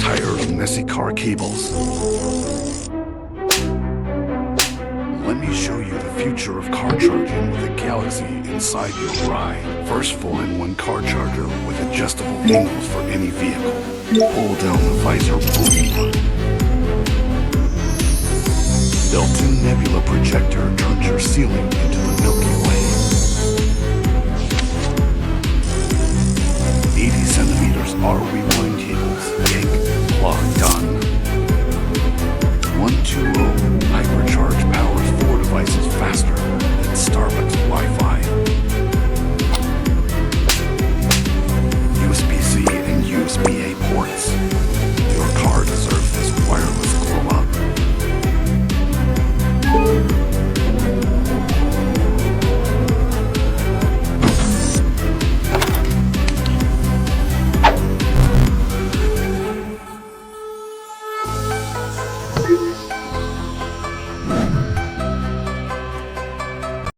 Tired of messy car cables? Let me show you the future of car charging with a galaxy inside your ride. First, 4-in-1 car charger with adjustable angles for any vehicle. Pull down the visor, boom. Built-in nebula projector turns your ceiling into the Milky Way. 80 centimeters RV1